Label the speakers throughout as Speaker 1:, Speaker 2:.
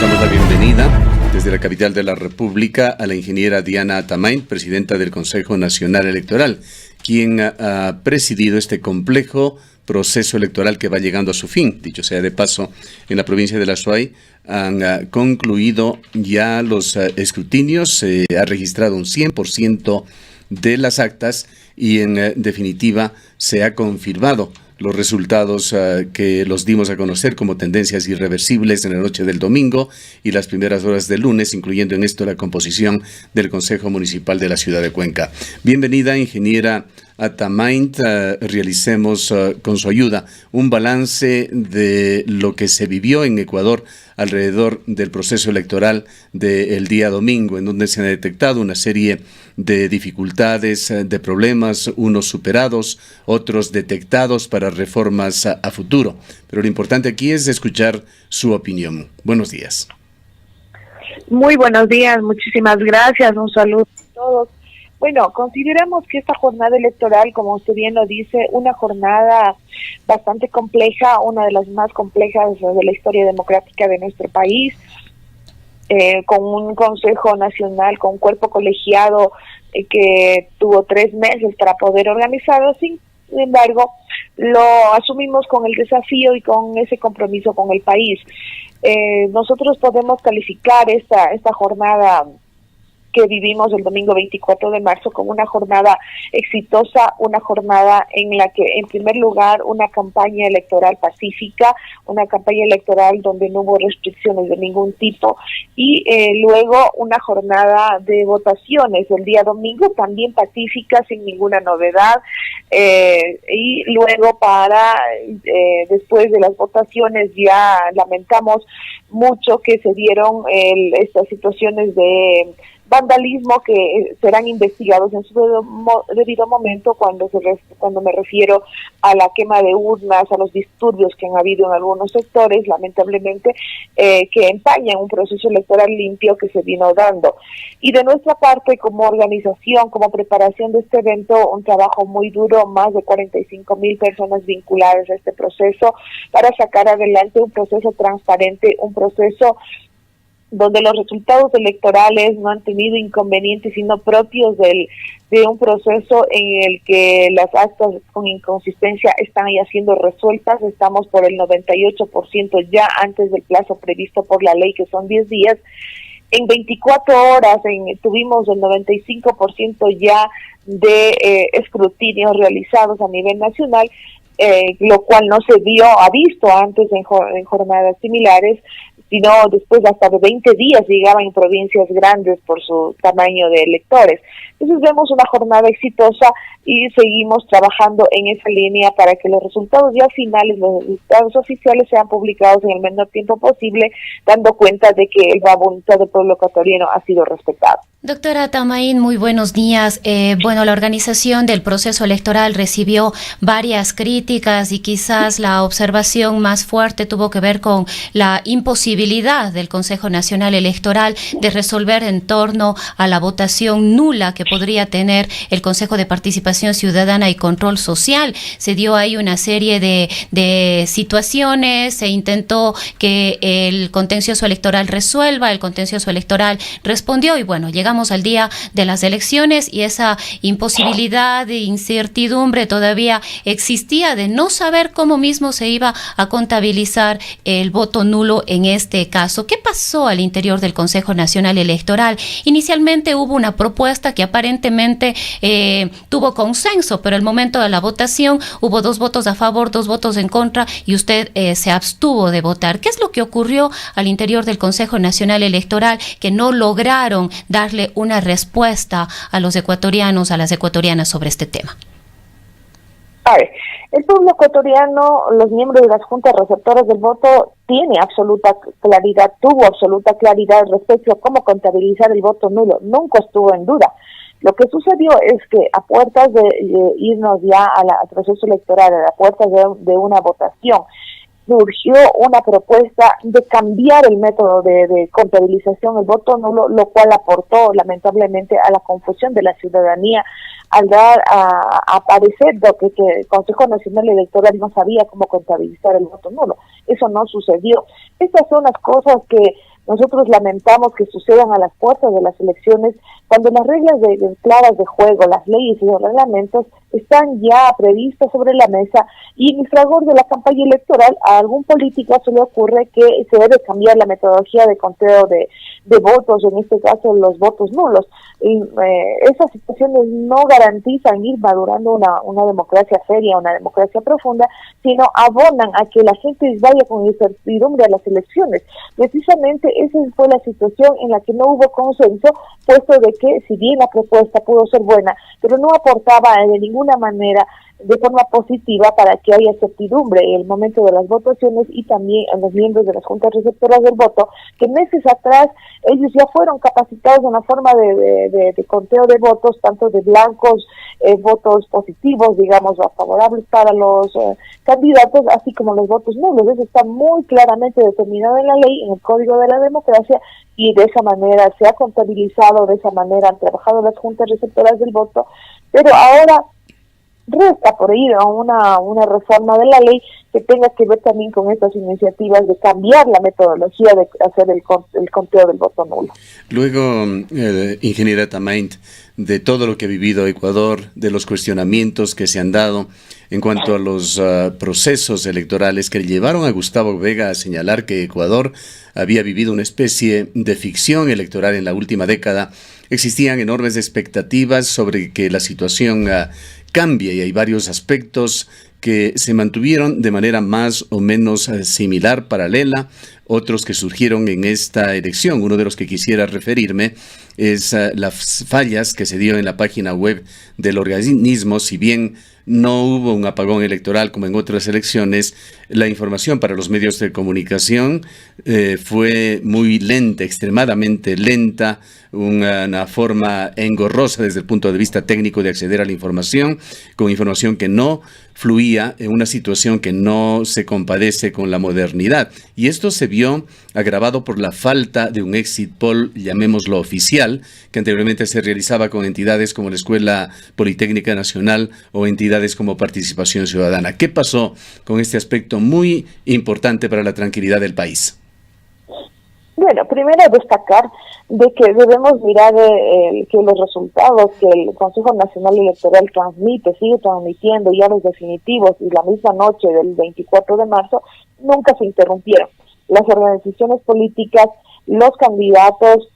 Speaker 1: damos la bienvenida desde la capital de la República a la ingeniera Diana Atamain, presidenta del Consejo Nacional Electoral, quien ha presidido este complejo proceso electoral que va llegando a su fin. Dicho sea de paso, en la provincia de La Suay han concluido ya los escrutinios, se ha registrado un 100% de las actas y en definitiva se ha confirmado los resultados que los dimos a conocer como tendencias irreversibles en la noche del domingo y las primeras horas del lunes, incluyendo en esto la composición del Consejo Municipal de la Ciudad de Cuenca. Bienvenida, ingeniera Atamain. Realicemos con su ayuda un balance de lo que se vivió en Ecuador alrededor del proceso electoral del día domingo, en donde se han detectado una serie de dificultades, de problemas, unos superados, otros detectados para reformas a futuro. Pero lo importante aquí es escuchar su opinión. Buenos días.
Speaker 2: Muy buenos días, muchísimas gracias, un saludo a todos. Bueno, consideramos que esta jornada electoral, como usted bien lo dice, una jornada bastante compleja, una de las más complejas de la historia democrática de nuestro país, con un Consejo Nacional, con un cuerpo colegiado que tuvo 3 meses para poder organizarlo. Sin embargo, lo asumimos con el desafío y con ese compromiso con el país. Nosotros podemos calificar esta jornada que vivimos el domingo 24 de marzo como una jornada exitosa, una jornada en la que, en primer lugar, una campaña electoral pacífica, una campaña electoral donde no hubo restricciones de ningún tipo, y luego una jornada de votaciones el día domingo, también pacífica, sin ninguna novedad, y luego después de las votaciones ya lamentamos mucho que se dieron estas situaciones de vandalismo que serán investigados en su debido momento cuando me refiero a la quema de urnas, a los disturbios que han habido en algunos sectores, lamentablemente, que empañan un proceso electoral limpio que se vino dando. Y de nuestra parte, como organización, como preparación de este evento, un trabajo muy duro, más de 45,000 personas vinculadas a este proceso para sacar adelante un proceso transparente, un proceso donde los resultados electorales no han tenido inconvenientes, sino propios de un proceso en el que las actas con inconsistencia están ya siendo resueltas. Estamos por el 98% ya antes del plazo previsto por la ley, que son 10 días. En 24 horas tuvimos el 95% ya de escrutinios realizados a nivel nacional, lo cual no se ha visto antes en jornadas similares, sino después hasta de 20 días llegaban en provincias grandes por su tamaño de electores. Entonces vemos una jornada exitosa y seguimos trabajando en esa línea para que los resultados ya finales, los resultados oficiales, sean publicados en el menor tiempo posible, dando cuenta de que la voluntad del pueblo ecuatoriano ha sido respetada.
Speaker 3: Doctora Atamain, muy buenos días. La organización del proceso electoral recibió varias críticas y quizás la observación más fuerte tuvo que ver con la imposibilidad del Consejo Nacional Electoral de resolver en torno a la votación nula que podría tener el Consejo de Participación Ciudadana y Control Social. Se dio ahí una serie de situaciones, se intentó que el contencioso electoral resuelva, el contencioso electoral respondió y llegamos al día de las elecciones y esa imposibilidad de incertidumbre todavía existía de no saber cómo mismo se iba a contabilizar el voto nulo en este caso. ¿Qué pasó al interior del Consejo Nacional Electoral? Inicialmente hubo una propuesta que aparentemente tuvo consenso, pero al momento de la votación hubo 2 votos a favor, 2 votos en contra y usted se abstuvo de votar. ¿Qué es lo que ocurrió al interior del Consejo Nacional Electoral que no lograron darle una respuesta a los ecuatorianos, a las ecuatorianas sobre este tema?
Speaker 2: A ver, el pueblo ecuatoriano, los miembros de las juntas receptoras del voto, tuvo absoluta claridad respecto a cómo contabilizar el voto nulo. Nunca estuvo en duda. Lo que sucedió es que a puertas de irnos ya al proceso electoral, a puertas de una votación, surgió una propuesta de cambiar el método de contabilización del voto nulo, lo cual aportó lamentablemente a la confusión de la ciudadanía al dar a parecer que el Consejo Nacional Electoral no sabía cómo contabilizar el voto nulo. Eso no sucedió. Estas son las cosas que Nosotros lamentamos que sucedan a las puertas de las elecciones cuando las reglas claras de juego, las leyes y los reglamentos están ya previstas sobre la mesa, y en el fragor de la campaña electoral a algún político se le ocurre que se debe cambiar la metodología de conteo de votos, en este caso los votos nulos. Y, esas situaciones no garantizan ir madurando una democracia seria, una democracia profunda, sino abonan a que la gente vaya con incertidumbre a las elecciones. Precisamente esa fue la situación en la que no hubo consenso, puesto de que si bien la propuesta pudo ser buena, pero no aportaba de ninguna manera de forma positiva para que haya certidumbre en el momento de las votaciones, y también a los miembros de las juntas receptoras del voto, que meses atrás ellos ya fueron capacitados en una forma de conteo de votos, tanto de blancos, votos positivos, digamos, o favorables para los candidatos, así como los votos nulos. Eso está muy claramente determinado en la ley, en el Código de la Democracia, y de esa manera se ha contabilizado, de esa manera han trabajado las juntas receptoras del voto, pero ahora resta por ir a una reforma de la ley que tenga que ver también con estas iniciativas de cambiar la metodología de hacer el conteo del voto nulo.
Speaker 1: Luego, ingeniera Tamaint, de todo lo que ha vivido Ecuador, de los cuestionamientos que se han dado en cuanto a los procesos electorales que llevaron a Gustavo Vega a señalar que Ecuador había vivido una especie de ficción electoral en la última década, existían enormes expectativas sobre que la situación cambie, y hay varios aspectos que se mantuvieron de manera más o menos similar, paralela, otros que surgieron en esta elección. Uno de los que quisiera referirme es las fallas que se dio en la página web del organismo. Si bien no hubo un apagón electoral como en otras elecciones, la información para los medios de comunicación fue muy lenta, extremadamente lenta, una forma engorrosa desde el punto de vista técnico de acceder a la información, con información que no fluía, en una situación que no se compadece con la modernidad. Y esto se vio agravado por la falta de un exit poll, llamémoslo oficial, que anteriormente se realizaba con entidades como la Escuela Politécnica Nacional o entidades como Participación Ciudadana. ¿Qué pasó con este aspecto muy importante para la tranquilidad del país?
Speaker 2: Bueno, primero destacar de que debemos mirar que los resultados que el Consejo Nacional Electoral sigue transmitiendo ya los definitivos, y la misma noche del 24 de marzo, nunca se interrumpieron. Las organizaciones políticas, los candidatos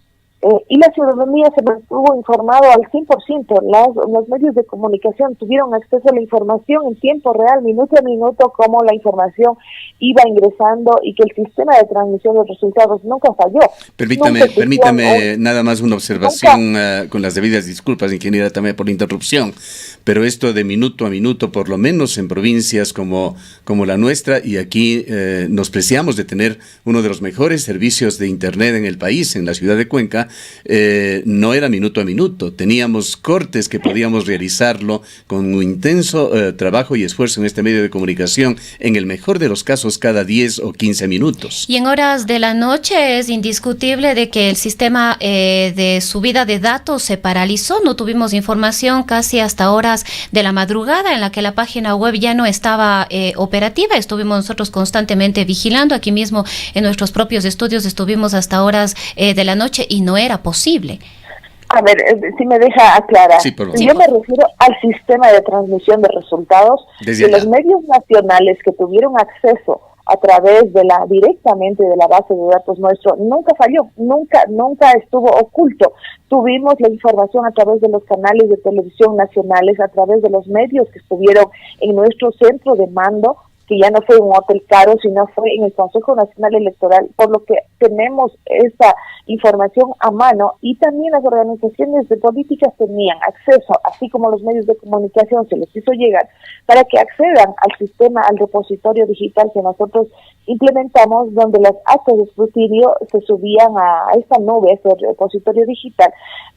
Speaker 2: y la ciudadanía se mantuvo informado al 100%. Los medios de comunicación tuvieron acceso a la información en tiempo real, minuto a minuto, cómo la información iba ingresando, y que el sistema de transmisión de resultados nunca falló.
Speaker 1: Permítame nada más una observación con las debidas disculpas, ingeniera, también por la interrupción, pero esto de minuto a minuto, por lo menos en provincias como la nuestra, y aquí nos preciamos de tener uno de los mejores servicios de internet en el país, en la ciudad de Cuenca, no era minuto a minuto, teníamos cortes que podíamos realizarlo con un intenso trabajo y esfuerzo en este medio de comunicación, en el mejor de los casos cada 10 o 15 minutos.
Speaker 3: Y en horas de la noche es indiscutible de que el sistema de subida de datos se paralizó, no tuvimos información casi hasta horas de la madrugada, en la que la página web ya no estaba operativa. Estuvimos nosotros constantemente vigilando, aquí mismo en nuestros propios estudios estuvimos hasta horas de la noche y no era posible.
Speaker 2: A ver, si me deja aclarar.
Speaker 1: Sí,
Speaker 2: yo me refiero al sistema de transmisión de resultados de los medios nacionales que tuvieron acceso a través directamente de la base de datos nuestro. Nunca falló, nunca estuvo oculto. Tuvimos la información a través de los canales de televisión nacionales, a través de los medios que estuvieron en nuestro centro de mando, que ya no fue un hotel caro, sino fue en el Consejo Nacional Electoral, por lo que tenemos esa información a mano, y también las organizaciones de políticas tenían acceso, así como los medios de comunicación se les hizo llegar, para que accedan al sistema, al repositorio digital que nosotros implementamos, donde las actas de escrutinio se subían a esta nube, a ese repositorio digital.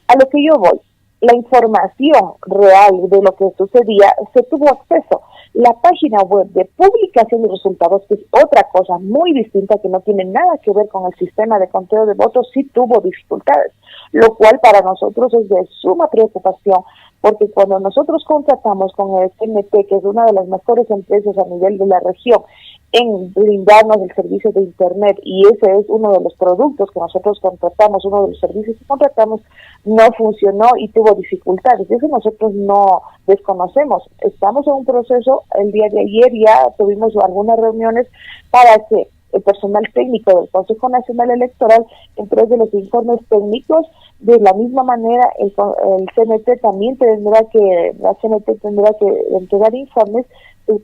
Speaker 2: A lo que yo voy, la información real de lo que sucedía se tuvo acceso. La página web de publicación de resultados, que es otra cosa muy distinta, que no tiene nada que ver con el sistema de conteo de votos, sí tuvo dificultades, lo cual para nosotros es de suma preocupación, porque cuando nosotros contratamos con el CNT, que es una de las mejores empresas a nivel de la región, en brindarnos el servicio de Internet, y ese es uno de los productos que nosotros contratamos, uno de los servicios que contratamos, no funcionó y tuvo dificultades. Eso nosotros no desconocemos. Estamos en un proceso. El día de ayer ya tuvimos algunas reuniones para que el personal técnico del Consejo Nacional Electoral entregue los informes técnicos. De la misma manera, el CNT también la CNT tendrá que entregar informes.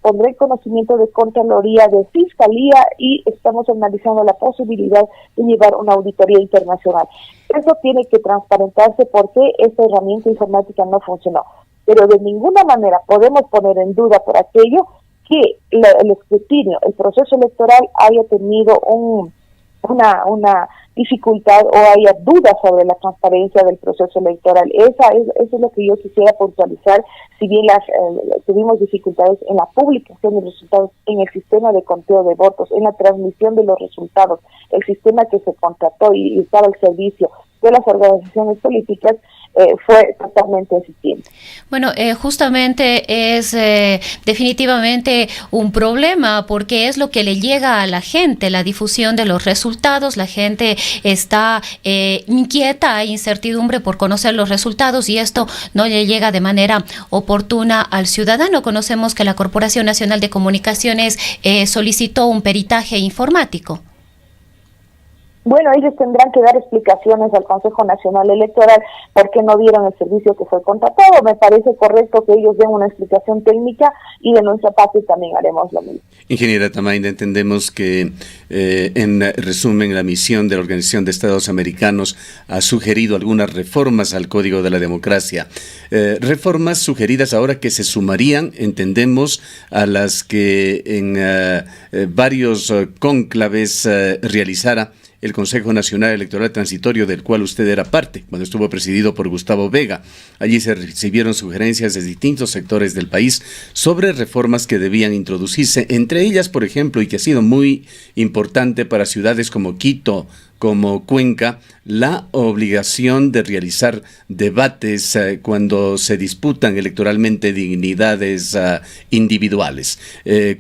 Speaker 2: Pondré en conocimiento de Contraloría, de Fiscalía, y estamos analizando la posibilidad de llevar una auditoría internacional. Eso tiene que transparentarse porque esta herramienta informática no funcionó. Pero de ninguna manera podemos poner en duda por aquello que el escrutinio, el proceso electoral haya tenido una dificultad o haya dudas sobre la transparencia del proceso electoral. Eso es lo que yo quisiera puntualizar. Si bien tuvimos dificultades en la publicación de resultados, en el sistema de conteo de votos, en la transmisión de los resultados, el sistema que se contrató y estaba al servicio de las organizaciones políticas, fue totalmente eficiente.
Speaker 3: Bueno, justamente es definitivamente un problema, porque es lo que le llega a la gente, la difusión de los resultados. La gente está inquieta, hay incertidumbre por conocer los resultados, y esto no le llega de manera oportuna al ciudadano. Conocemos que la Corporación Nacional de Comunicaciones solicitó un peritaje informático.
Speaker 2: Bueno, ellos tendrán que dar explicaciones al Consejo Nacional Electoral por qué no dieron el servicio que fue contratado. Me parece correcto que ellos den una explicación técnica, y de nuestra parte también haremos lo mismo.
Speaker 1: Ingeniera Tamain, entendemos que en resumen la misión de la Organización de Estados Americanos ha sugerido algunas reformas al Código de la Democracia. Reformas sugeridas ahora que se sumarían, entendemos, a las que en varios cónclaves realizara el Consejo Nacional Electoral Transitorio, del cual usted era parte, cuando estuvo presidido por Gustavo Vega. Allí se recibieron sugerencias de distintos sectores del país sobre reformas que debían introducirse, entre ellas, por ejemplo, y que ha sido muy importante para ciudades como Quito, como Cuenca, la obligación de realizar debates cuando se disputan electoralmente dignidades individuales.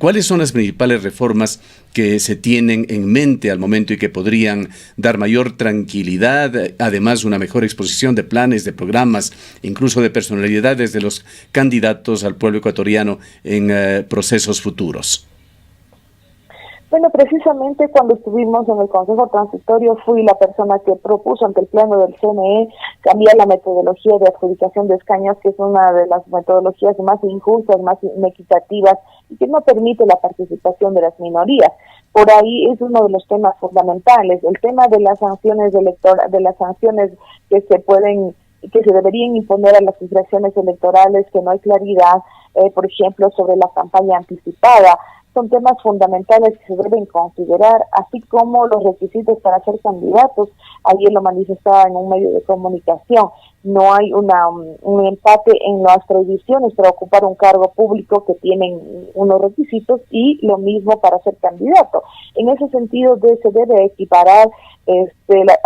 Speaker 1: ¿Cuáles son las principales reformas que se tienen en mente al momento y que podrían dar mayor tranquilidad, además una mejor exposición de planes, de programas, incluso de personalidades de los candidatos al pueblo ecuatoriano en procesos futuros?
Speaker 2: Bueno, precisamente cuando estuvimos en el Consejo Transitorio fui la persona que propuso ante el Pleno del CNE cambiar la metodología de adjudicación de escaños, que es una de las metodologías más injustas, más inequitativas, y que no permite la participación de las minorías. Por ahí es uno de los temas fundamentales, el tema de las sanciones de las sanciones que se deberían imponer a las infracciones electorales, que no hay claridad, por ejemplo, sobre la campaña anticipada. Son temas fundamentales que se deben considerar, así como los requisitos para ser candidatos. Ayer lo manifestaba en un medio de comunicación. No hay un empate en las prohibiciones para ocupar un cargo público, que tienen unos requisitos, y lo mismo para ser candidato. En ese sentido se debe equiparar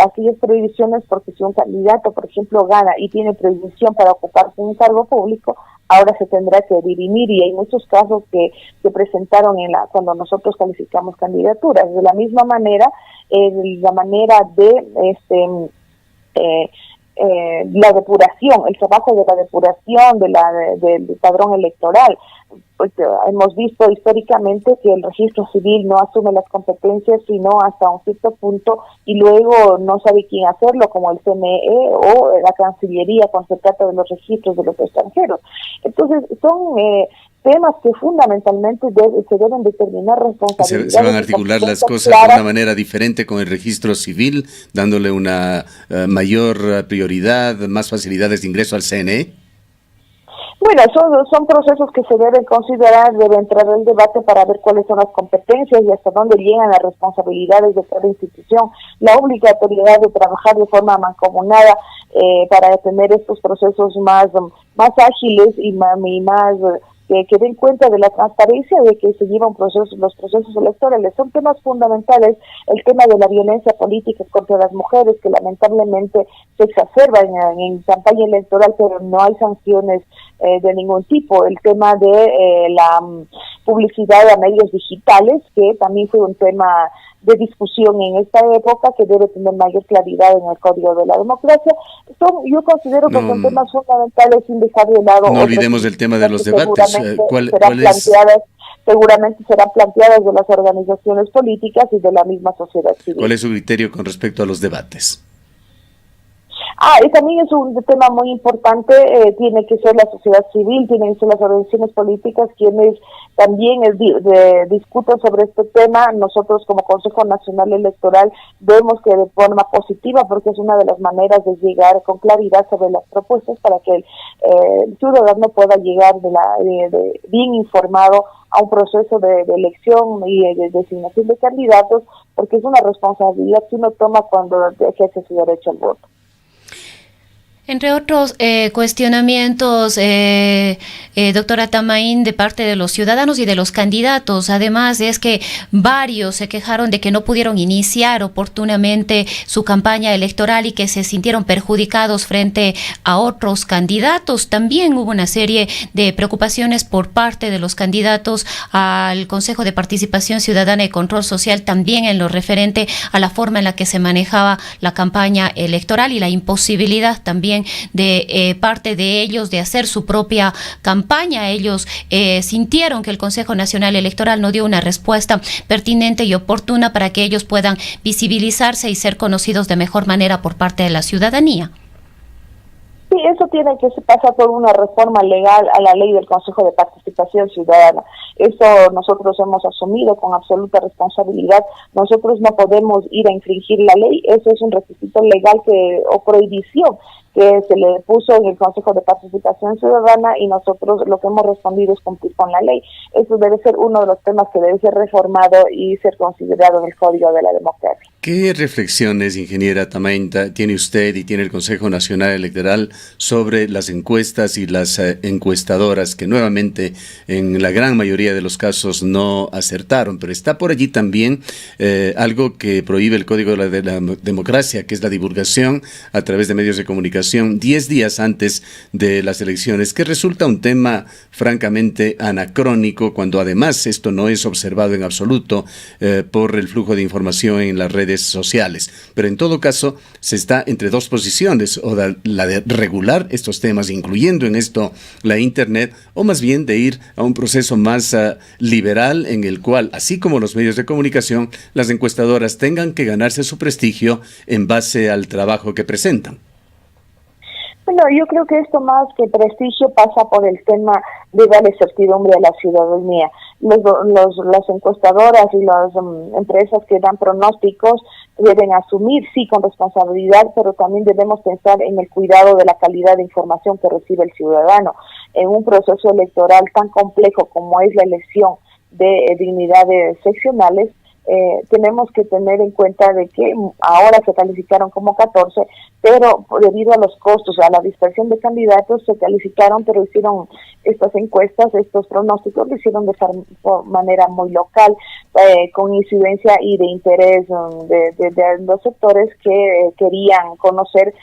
Speaker 2: aquellas prohibiciones, porque si un candidato, por ejemplo, gana y tiene prohibición para ocupar un cargo público, ahora se tendrá que dirimir, y hay muchos casos que se presentaron cuando nosotros calificamos candidaturas. De la misma manera, la manera de la depuración, el trabajo de la depuración del padrón electoral. Pues, hemos visto históricamente que el registro civil no asume las competencias sino hasta un cierto punto, y luego no sabe quién hacerlo, como el CNE o la Cancillería cuando se trata de los registros de los extranjeros. Entonces son temas que fundamentalmente se deben determinar responsabilidades.
Speaker 1: Se van a articular las cosas de una manera diferente con el registro civil, dándole una mayor prioridad, más facilidades de ingreso al CNE.
Speaker 2: Bueno, son procesos que se deben considerar, debe entrar el debate para ver cuáles son las competencias y hasta dónde llegan las responsabilidades de cada institución, la obligatoriedad de trabajar de forma mancomunada para tener estos procesos más ágiles y más que den cuenta de la transparencia de que se llevan los procesos electorales. Son temas fundamentales, el tema de la violencia política contra las mujeres, que lamentablemente se exacerba en campaña electoral, pero no hay sanciones de ningún tipo. El tema de la publicidad a medios digitales, que también fue un tema de discusión en esta época, que debe tener mayor claridad en el Código de la Democracia. Yo considero que son temas fundamentales sin dejar de lado.
Speaker 1: No olvidemos el tema de los debates.
Speaker 2: Seguramente serán planteadas de las organizaciones políticas y de la misma sociedad civil.
Speaker 1: ¿Cuál es su criterio con respecto a los debates?
Speaker 2: Y también es un tema muy importante, tiene que ser la sociedad civil, tienen que ser las organizaciones políticas quienes también discutan sobre este tema. Nosotros como Consejo Nacional Electoral vemos que de forma positiva, porque es una de las maneras de llegar con claridad sobre las propuestas para que el ciudadano pueda llegar bien informado a un proceso de elección y de designación de candidatos, porque es una responsabilidad que uno toma cuando ejerce su derecho al voto.
Speaker 3: Entre otros cuestionamientos, doctora Tamain, de parte de los ciudadanos y de los candidatos, además es que varios se quejaron de que no pudieron iniciar oportunamente su campaña electoral y que se sintieron perjudicados frente a otros candidatos. También hubo una serie de preocupaciones por parte de los candidatos al Consejo de Participación Ciudadana y Control Social, también en lo referente a la forma en la que se manejaba la campaña electoral y la imposibilidad también de parte de ellos de hacer su propia campaña. Ellos sintieron que el Consejo Nacional Electoral no dio una respuesta pertinente y oportuna para que ellos puedan visibilizarse y ser conocidos de mejor manera por parte de la ciudadanía.
Speaker 2: Sí, eso tiene que pasar por una reforma legal a la ley del Consejo de Participación Ciudadana. Eso nosotros hemos asumido con absoluta responsabilidad. Nosotros no podemos ir a infringir la ley. Eso es un requisito legal o prohibición que se le puso en el Consejo de Participación Ciudadana, y nosotros lo que hemos respondido es cumplir con la ley. Eso debe ser uno de los temas que debe ser reformado y ser considerado en el Código de la Democracia.
Speaker 1: ¿Qué reflexiones, ingeniera Tamain, tiene usted y tiene el Consejo Nacional Electoral sobre las encuestas y las encuestadoras que nuevamente en la gran mayoría de los casos no acertaron? Pero está por allí también algo que prohíbe el Código de la Democracia, que es la divulgación a través de medios de comunicación 10 días antes de las elecciones, que resulta un tema francamente anacrónico, cuando además esto no es observado en absoluto por el flujo de información en las redes sociales. Pero en todo caso se está entre dos posiciones, o la de regular estos temas, incluyendo en esto la Internet, o más bien de ir a un proceso más liberal, en el cual, así como los medios de comunicación, las encuestadoras tengan que ganarse su prestigio en base al trabajo que presentan.
Speaker 2: Bueno, yo creo que esto más que prestigio pasa por el tema de darle certidumbre a la ciudadanía. Las encuestadoras y las empresas que dan pronósticos deben asumir, sí, con responsabilidad, pero también debemos pensar en el cuidado de la calidad de información que recibe el ciudadano. En un proceso electoral tan complejo como es la elección de dignidades seccionales, tenemos que tener en cuenta de que ahora se calificaron como 14, pero debido a los costos, a la dispersión de candidatos, se calificaron, pero hicieron estas encuestas, estos pronósticos, lo hicieron de manera muy local, con incidencia y de interés de los sectores que querían conocer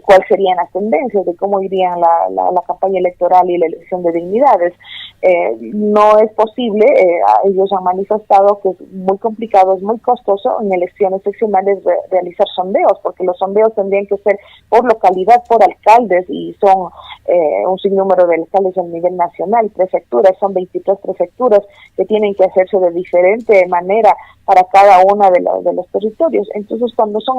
Speaker 2: cuáles serían las tendencias de cómo irían la campaña electoral y la elección de dignidades. No es posible, ellos han manifestado que es muy complicado, es muy costoso en elecciones seccionales realizar sondeos, porque los sondeos tendrían que ser por localidad, por alcaldes, y son un sinnúmero de alcaldes a nivel nacional, prefecturas, son 23 prefecturas que tienen que hacerse de diferente manera para cada una de los territorios. Entonces, cuando son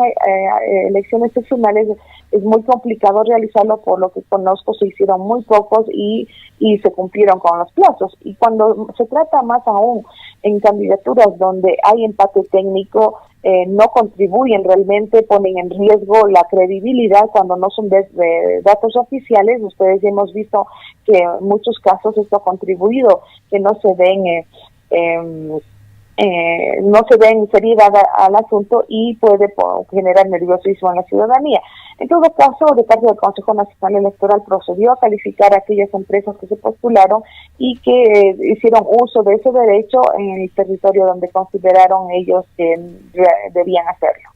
Speaker 2: elecciones seccionales, es muy complicado realizarlo. Por lo que conozco, se hicieron muy pocos y se cumplieron con los plazos. Y cuando se trata más aún en candidaturas donde hay empate técnico, no contribuyen realmente, ponen en riesgo la credibilidad cuando no son de datos oficiales. Ustedes hemos visto que en muchos casos esto ha contribuido que no se den no se den seriedad al asunto y puede generar nerviosismo en la ciudadanía. En todo caso, de parte del Consejo Nacional Electoral procedió a calificar a aquellas empresas que se postularon y que hicieron uso de ese derecho en el territorio donde consideraron ellos que debían hacerlo.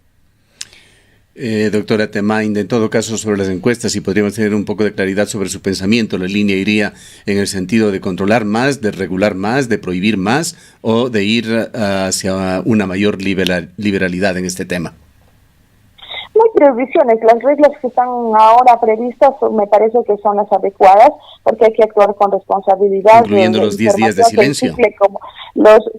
Speaker 1: Doctora Tamain, en todo caso sobre las encuestas, si podríamos tener un poco de claridad sobre su pensamiento, ¿la línea iría en el sentido de controlar más, de regular más, de prohibir más o de ir hacia una mayor liberalidad en este tema?
Speaker 2: No hay prohibiciones, las reglas que están ahora previstas me parece que son las adecuadas, porque hay que actuar con responsabilidad.
Speaker 1: Incluyendo los 10 días de silencio.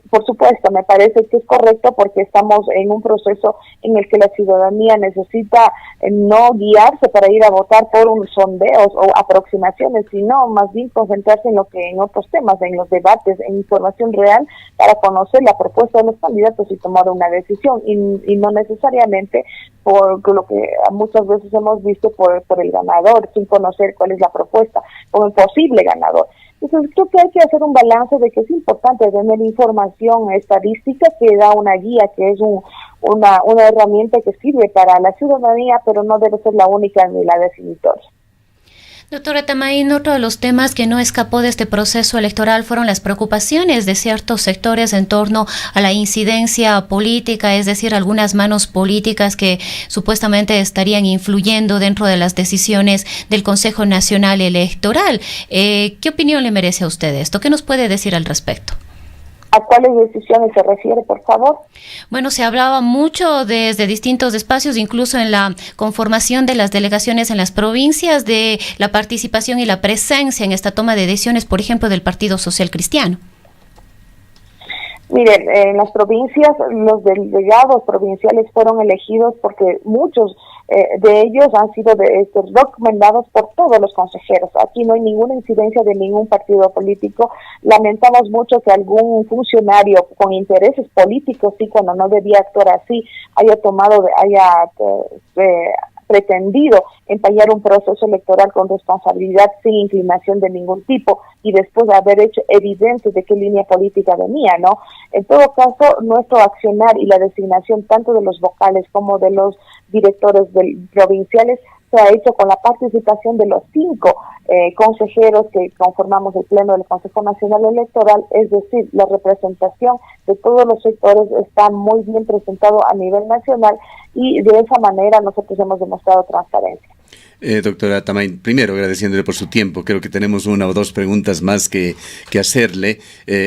Speaker 2: Por supuesto, me parece que es correcto porque estamos en un proceso en el que la ciudadanía necesita no guiarse para ir a votar por unos sondeos o aproximaciones, sino más bien concentrarse en otros temas, en los debates, en información real para conocer la propuesta de los candidatos y tomar una decisión, y no necesariamente por lo que muchas veces hemos visto por el ganador, sin conocer cuál es la propuesta, o el posible ganador. Entonces creo que hay que hacer un balance de que es importante tener información estadística que da una guía, que es una herramienta que sirve para la ciudadanía, pero no debe ser la única ni la definitoria.
Speaker 3: Doctora Tamain, otro de los temas que no escapó de este proceso electoral fueron las preocupaciones de ciertos sectores en torno a la incidencia política, es decir, algunas manos políticas que supuestamente estarían influyendo dentro de las decisiones del Consejo Nacional Electoral. ¿Qué opinión le merece a usted esto? ¿Qué nos puede decir al respecto?
Speaker 2: ¿A cuáles decisiones se refiere, por favor?
Speaker 3: Bueno, se hablaba mucho desde distintos espacios, incluso en la conformación de las delegaciones en las provincias, de la participación y la presencia en esta toma de decisiones, por ejemplo, del Partido Social Cristiano.
Speaker 2: Miren, en las provincias, los delegados provinciales fueron elegidos porque muchos de ellos han sido recomendados por todos los consejeros. Aquí no hay ninguna incidencia de ningún partido político. Lamentamos mucho que algún funcionario con intereses políticos, sí, cuando no debía actuar así, haya pretendido empañar un proceso electoral con responsabilidad sin inclinación de ningún tipo y después de haber hecho evidente de qué línea política venía, ¿no? En todo caso, nuestro accionar y la designación tanto de los vocales como de los directores provinciales se ha hecho con la participación de los 5 consejeros que conformamos el Pleno del Consejo Nacional Electoral, es decir, la representación de todos los sectores está muy bien presentado a nivel nacional y de esa manera nosotros hemos demostrado transparencia.
Speaker 1: Doctora Tamain, primero agradeciéndole por su tiempo, creo que tenemos una o dos preguntas más que hacerle.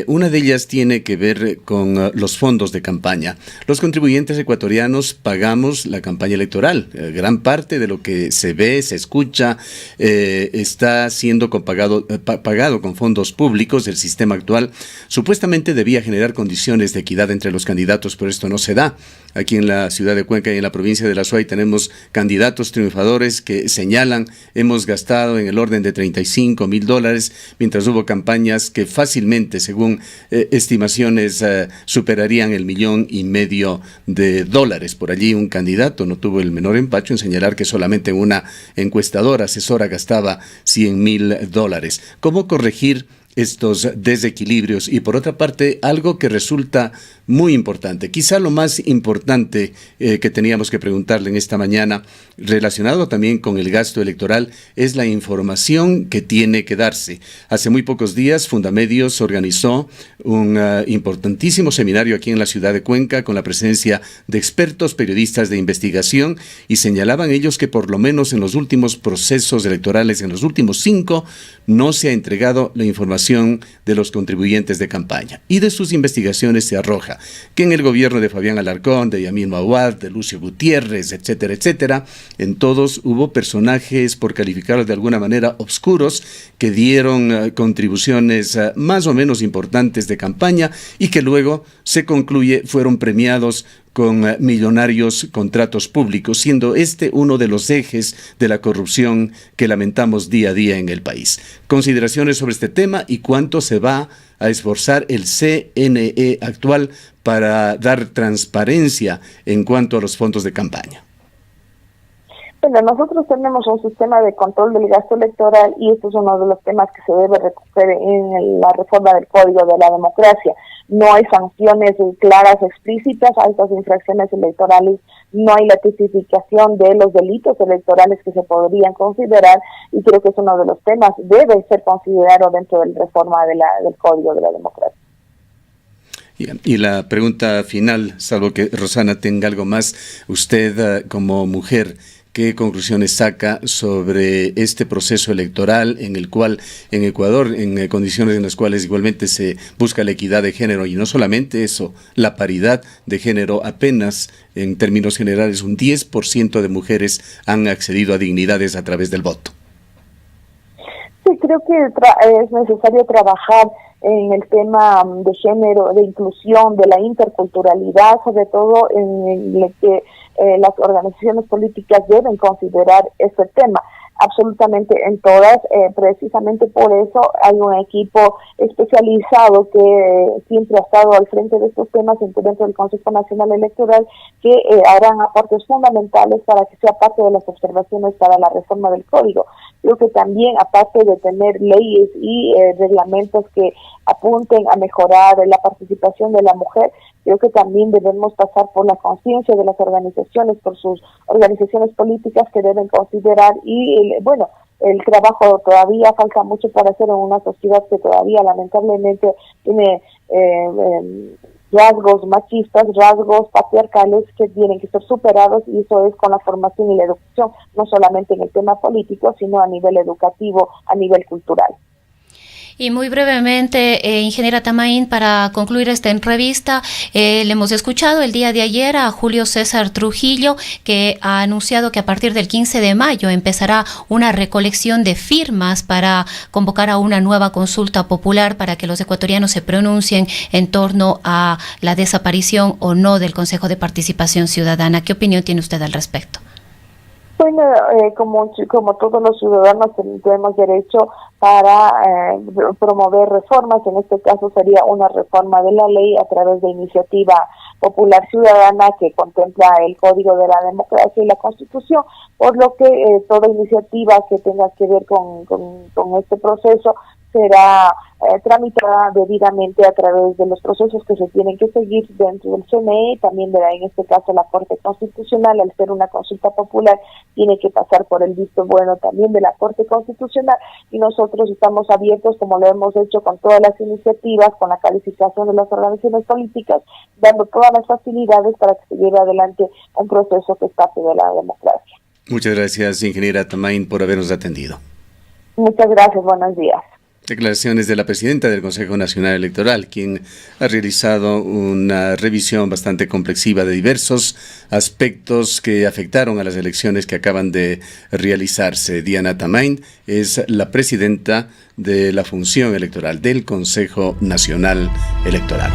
Speaker 1: Una de ellas tiene que ver con los fondos de campaña. Los contribuyentes ecuatorianos pagamos la campaña electoral. Gran parte de lo que se ve, se escucha, está siendo pagado con fondos públicos. El sistema actual supuestamente debía generar condiciones de equidad entre los candidatos, pero esto no se da. Aquí en la ciudad de Cuenca y en la provincia de La Suay tenemos candidatos triunfadores que señalan, hemos gastado en el orden de $35,000, mientras hubo campañas que fácilmente, según estimaciones, superarían el $1,500,000. Por allí un candidato no tuvo el menor empacho en señalar que solamente una encuestadora asesora gastaba $100,000. ¿Cómo corregir estos desequilibrios? Y por otra parte, algo que resulta muy importante, quizá lo más importante que teníamos que preguntarle en esta mañana, relacionado también con el gasto electoral, es la información que tiene que darse. Hace muy pocos días, Fundamedios organizó un importantísimo seminario aquí en la ciudad de Cuenca con la presencia de expertos periodistas de investigación y señalaban ellos que por lo menos en los últimos procesos electorales, en los últimos 5, no se ha entregado la información de los contribuyentes de campaña. Y de sus investigaciones se arroja que en el gobierno de Fabián Alarcón, de Yamil Mawad, de Lucio Gutiérrez, etcétera, etcétera, en todos hubo personajes, por calificarlos de alguna manera, obscuros, que dieron contribuciones más o menos importantes de campaña y que luego se concluye fueron premiados con millonarios contratos públicos, siendo este uno de los ejes de la corrupción que lamentamos día a día en el país. Consideraciones sobre este tema y cuánto se va a esforzar el CNE actual para dar transparencia en cuanto a los fondos de campaña.
Speaker 2: Bueno, nosotros tenemos un sistema de control del gasto electoral y esto es uno de los temas que se debe recoger en la reforma del Código de la Democracia. No hay sanciones claras, explícitas a estas infracciones electorales, no hay la tipificación de los delitos electorales que se podrían considerar y creo que es uno de los temas, debe ser considerado dentro de la reforma del Código de la Democracia.
Speaker 1: Y la pregunta final, salvo que Rosana tenga algo más, usted como mujer, ¿qué conclusiones saca sobre este proceso electoral en el cual en Ecuador, en condiciones en las cuales igualmente se busca la equidad de género y no solamente eso, la paridad de género, apenas en términos generales un 10% de mujeres han accedido a dignidades a través del voto?
Speaker 2: Sí, creo que es necesario trabajar en el tema de género, de inclusión, de la interculturalidad, sobre todo en el que las organizaciones políticas deben considerar este tema. Absolutamente en todas, precisamente por eso hay un equipo especializado que siempre ha estado al frente de estos temas dentro del Consejo Nacional Electoral, que harán aportes fundamentales para que sea parte de las observaciones para la reforma del Código. Creo que también, aparte de tener leyes y reglamentos que apunten a mejorar la participación de la mujer, creo que también debemos pasar por la conciencia de las organizaciones, por sus organizaciones políticas que deben considerar el trabajo todavía falta mucho para hacer en una sociedad que todavía lamentablemente tiene rasgos machistas, rasgos patriarcales que tienen que ser superados y eso es con la formación y la educación, no solamente en el tema político, sino a nivel educativo, a nivel cultural.
Speaker 3: Y muy brevemente, ingeniera Tamain, para concluir esta entrevista, le hemos escuchado el día de ayer a Julio César Trujillo, que ha anunciado que a partir del 15 de mayo empezará una recolección de firmas para convocar a una nueva consulta popular para que los ecuatorianos se pronuncien en torno a la desaparición o no del Consejo de Participación Ciudadana. ¿Qué opinión tiene usted al respecto?
Speaker 2: Bueno, como todos los ciudadanos tenemos derecho para promover reformas, en este caso sería una reforma de la ley a través de iniciativa popular ciudadana que contempla el Código de la Democracia y la Constitución, por lo que toda iniciativa que tenga que ver con este proceso será tramitada debidamente a través de los procesos que se tienen que seguir dentro del CNE, también en este caso la Corte Constitucional, al ser una consulta popular, tiene que pasar por el visto bueno también de la Corte Constitucional y nosotros estamos abiertos, como lo hemos hecho con todas las iniciativas, con la calificación de las organizaciones políticas, dando todas las facilidades para que se lleve adelante un proceso que es parte de la democracia.
Speaker 1: Muchas gracias, ingeniera Tamain, por habernos atendido.
Speaker 2: Muchas gracias, buenos días.
Speaker 1: Declaraciones de la presidenta del Consejo Nacional Electoral, quien ha realizado una revisión bastante complexiva de diversos aspectos que afectaron a las elecciones que acaban de realizarse. Diana Tamain es la presidenta de la función electoral del Consejo Nacional Electoral.